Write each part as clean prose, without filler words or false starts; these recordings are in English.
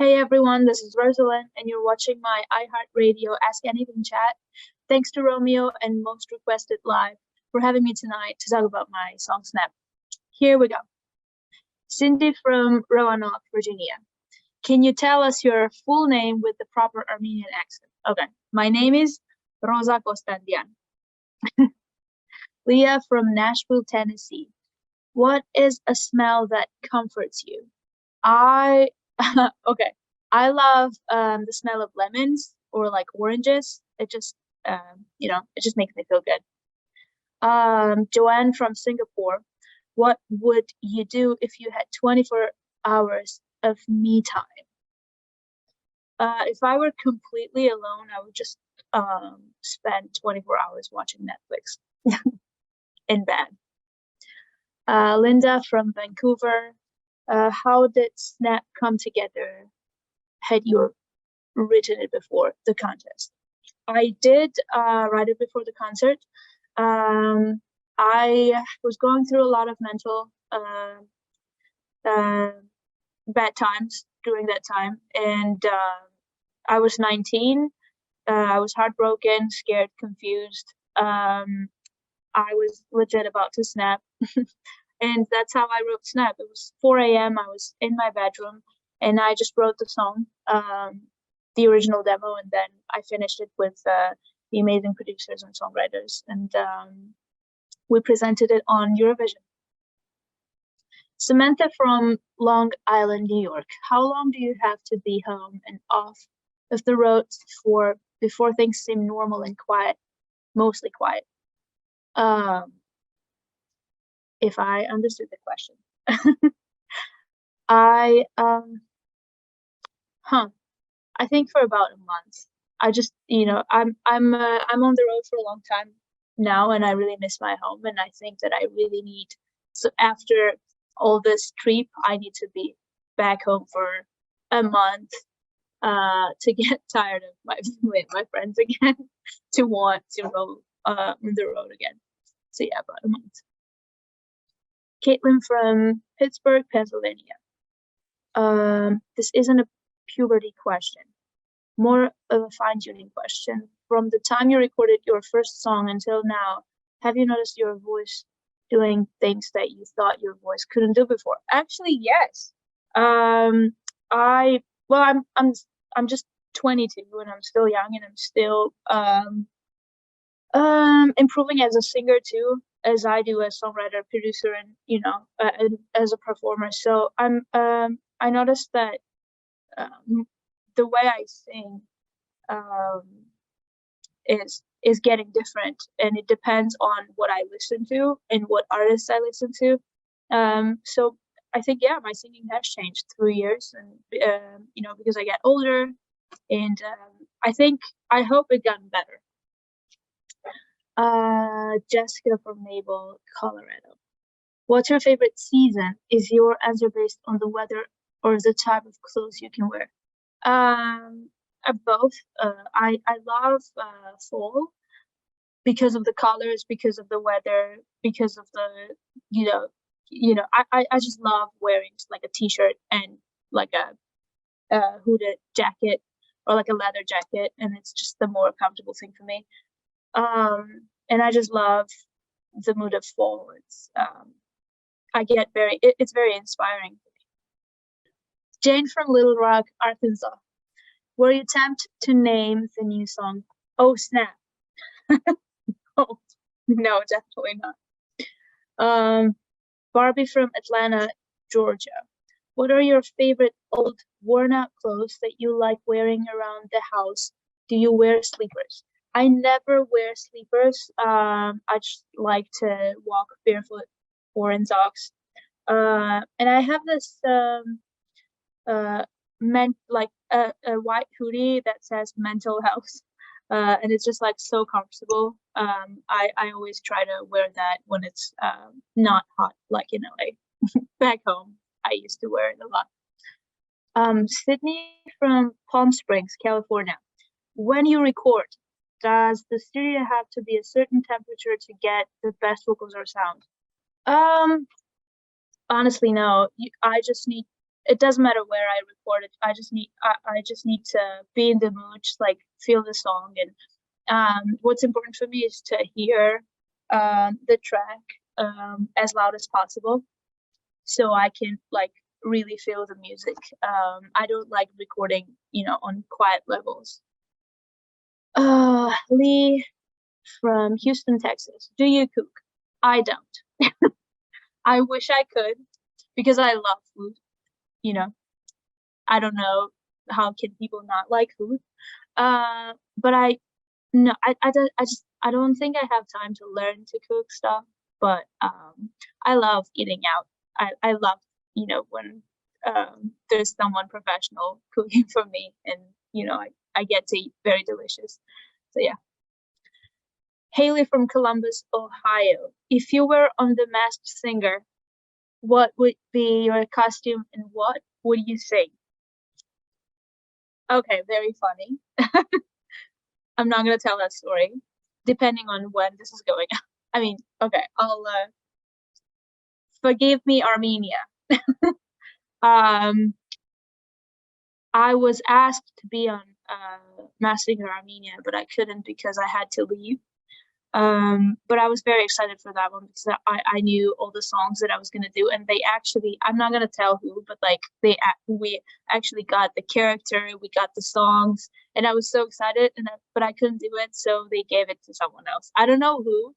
Hey everyone, this is Rosa Linn, and you're watching my iHeartRadio Ask Anything chat. Thanks to Romeo and Most Requested Live for having me tonight to talk about my song Snap. Here we go. Cindy from Roanoke, Virginia. Can you tell us your full name with the proper Armenian accent? Okay, my name is Rosa Kostandian. Leah from Nashville, Tennessee. What is a smell that comforts you? Okay. I love the smell of lemons or like oranges. It just it just makes me feel good. Joanne from Singapore. What would you do if you had 24 hours of me time? If I were completely alone, I would just spend 24 hours watching Netflix in bed. Linda from Vancouver. How did Snap come together? Had you written it before the contest? I did write it before the concert. I was going through a lot of mental bad times during that time, and I was 19. I was heartbroken, scared, confused. I was legit about to snap. And that's how I wrote Snap. It was 4 a.m. I was in my bedroom and I just wrote the song, the original demo, and then I finished it with the amazing producers and songwriters, and we presented it on Eurovision. Samantha from Long Island, New York. How long do you have to be home and off of the road before things seem normal and quiet, mostly quiet? If I understood the question. I think for about a month. I just, I'm on the road for a long time now, and I really miss my home, and I think that I really need, so after all this trip, I need to be back home for a month to get tired of my family and my friends again, to want to roll on the road again. So yeah, about a month. Caitlin from Pittsburgh, Pennsylvania. This isn't a puberty question, more of a fine-tuning question. From the time you recorded your first song until now, have you noticed your voice doing things that you thought your voice couldn't do before? Actually, yes. I'm just 22 and I'm still young, and I'm still improving as a singer too, as I do as songwriter, producer, and and as a performer. So I noticed that the way I sing is getting different, and it depends on what I listen to and what artists I listen to. So I think my singing has changed through years, and because I get older, and I hope it gotten better. Jessica from Mabel, Colorado. What's your favorite season? Is your answer based on the weather or the type of clothes you can wear? Both. I love fall because of the colors, because of the weather, because of the I just love wearing like a t-shirt and like a hooded jacket or like a leather jacket, and it's just the more comfortable thing for me. And I just love the mood of fall. It's it's very inspiring. Jane from Little Rock, Arkansas. Were you tempted to name the new song Oh Snap? Oh, no, definitely not. Barbie from Atlanta, Georgia. What are your favorite old worn out clothes that you like wearing around the house? Do you wear sleepers? I never wear sleepers. I just like to walk barefoot or in socks. And I have this a white hoodie that says mental health. And it's just like so comfortable. I always try to wear that when it's not hot, like in LA. Back home, I used to wear it a lot. Sydney from Palm Springs, California. When you record, does the studio have to be a certain temperature to get the best vocals or sound? Honestly, no. I just need it doesn't matter where I record it. I just need to be in the mood, just like feel the song. And what's important for me is to hear the track as loud as possible, so I can like really feel the music. I don't like recording, on quiet levels. Lee from Houston, Texas. Do you cook? I don't. I wish I could, because I love food. You know, I don't know how can people not like food. But no, I don't think I have time to learn to cook stuff. But I love eating out. I love, when there's someone professional cooking for me, and I get to eat very delicious. So yeah. Haley from Columbus, Ohio. If you were on The Masked Singer, what would be your costume and what would you sing? Okay, very funny. I'm not gonna tell that story, depending on when this is going. I mean, okay, I'll forgive me, Armenia. Um, I was asked to be on Masked Singer Armenia, but I couldn't because I had to leave. But I was very excited for that one because I knew all the songs that I was gonna do, and they actually, I'm not gonna tell who, but like we actually got the character, we got the songs, and I was so excited, but I couldn't do it, so they gave it to someone else. I don't know who.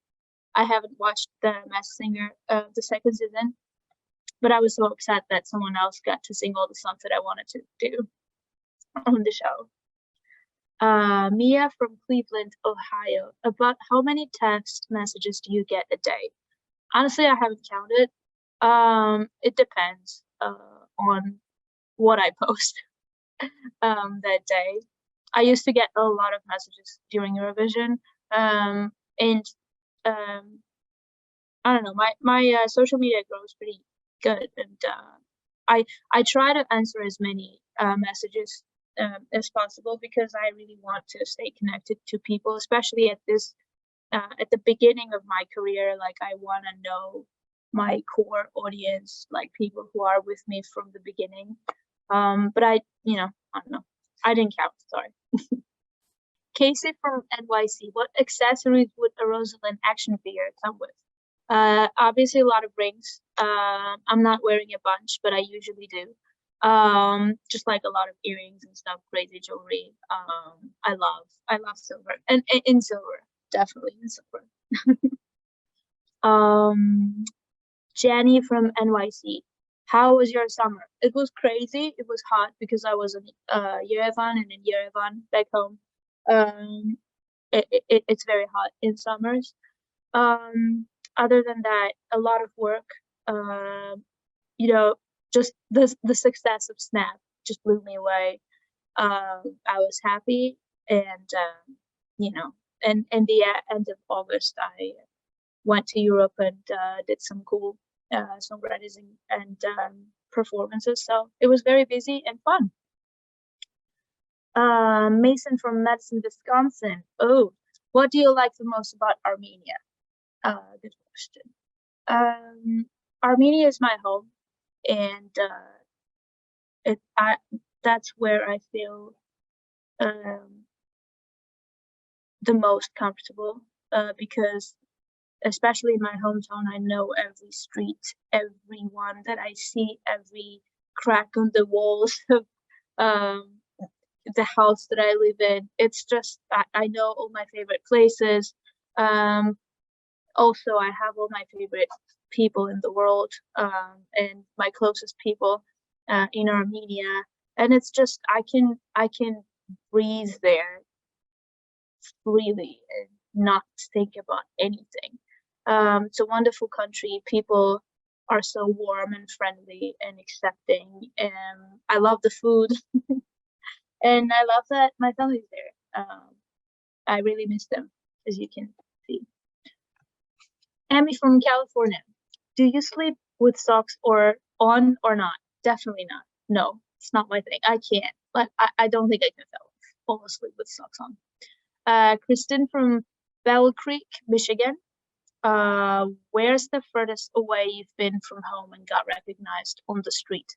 I haven't watched the Masked Singer the second season, but I was so upset that someone else got to sing all the songs that I wanted to do on the show. Mia from Cleveland, Ohio. About how many text messages do you get a day? Honestly, I haven't counted. It depends on what I post that day. I used to get a lot of messages during Eurovision, and I don't know. My social media grows pretty good, and I try to answer as many messages as possible, because I really want to stay connected to people, especially at the beginning of my career. Like, I want to know my core audience, like people who are with me from the beginning. But I don't know. I didn't count. Sorry. Casey from NYC. What accessories would a Rosa Linn action figure come with? Obviously a lot of rings. I'm not wearing a bunch, but I usually do. Just like a lot of earrings and stuff, crazy jewelry. I love silver, and in silver, definitely in silver. Jenny from NYC. How was your summer? It was crazy. It was hot because I was in Yerevan, and in Yerevan back home, it's very hot in summers. Other than that, a lot of work. Just the success of Snap just blew me away. I was happy, and in the end of August, I went to Europe and did some cool songwriting and performances. So it was very busy and fun. Mason from Madison, Wisconsin. Oh, what do you like the most about Armenia? Good question. Armenia is my home, and that's where I feel the most comfortable, because especially in my hometown, I know every street, everyone that I see, every crack on the walls of the house that I live in. It's just, I know all my favorite places. Also, I have all my favorite people in the world, and my closest people in Armenia. And it's just, I can breathe there freely and not think about anything. It's a wonderful country. People are so warm and friendly and accepting, and I love the food. And I love that my family's there. I really miss them, as you can see. Amy from California. Do you sleep with socks on or not? Definitely not. No, it's not my thing. I can't. But I don't think I can fall asleep with socks on. Kristen from Bell Creek, Michigan. Where's the furthest away you've been from home and got recognized on the street?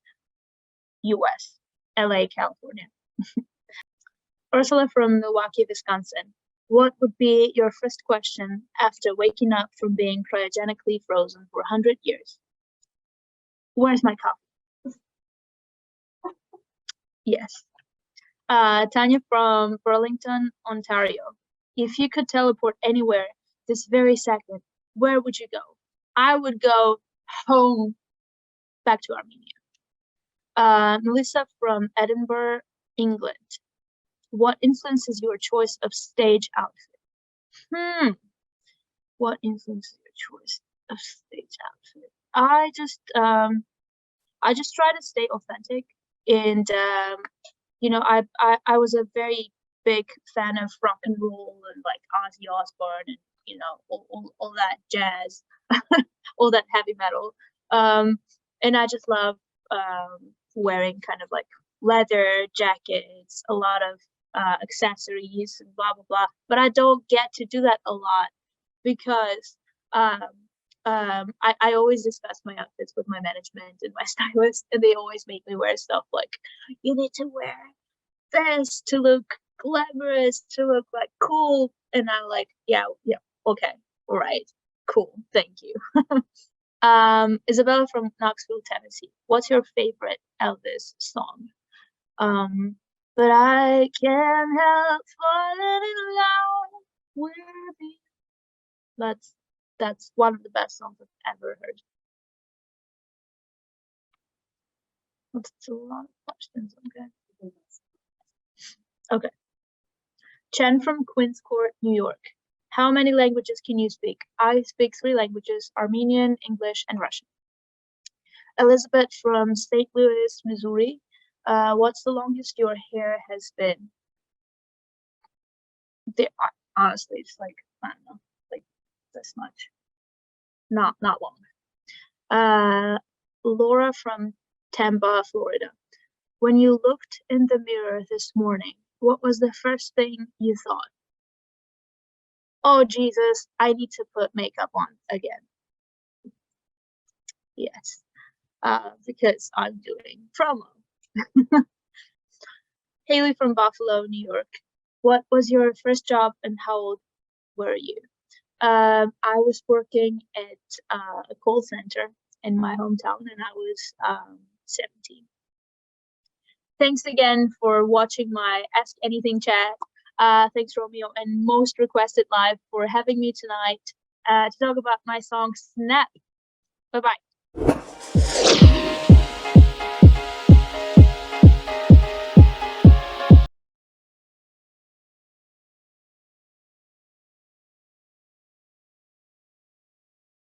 US, LA, California. Ursula from Milwaukee, Wisconsin. What would be your first question after waking up from being cryogenically frozen for 100 years? Where's my coffee? Yes. Tanya from Burlington, Ontario. If you could teleport anywhere this very second, where would you go? I would go home, back to Armenia. Melissa from Edinburgh, England. What influences your choice of stage outfit? What influences your choice of stage outfit? I just try to stay authentic, and I was a very big fan of rock and roll and like Ozzy Osbourne and all that jazz, all that heavy metal. And I just love wearing kind of like leather jackets, a lot of accessories and blah blah blah. But I don't get to do that a lot because I always discuss my outfits with my management and my stylist, and they always make me wear stuff like, you need to wear this to look glamorous, to look like cool. And I'm like, yeah, okay, all right, cool, thank you. Isabella from Knoxville, Tennessee. What's your favorite Elvis song? But I can't help falling in love with you. That's one of the best songs I've ever heard. That's a lot of questions. Okay. Chen from Queens Court, New York. How many languages can you speak? I speak 3 languages: Armenian, English, and Russian. Elizabeth from St. Louis, Missouri. What's the longest your hair has been? Honestly, it's like, I don't know, like this much. Not long. Laura from Tampa, Florida. When you looked in the mirror this morning, what was the first thing you thought? Oh, Jesus, I need to put makeup on again. Yes, because I'm doing promo. Haley from Buffalo, New York. What was your first job and how old were you? I was working at a call center in my hometown, and I was 17. Thanks again for watching my Ask Anything chat. Thanks, Romeo and Most Requested Live, for having me tonight to talk about my song Snap. Bye-bye.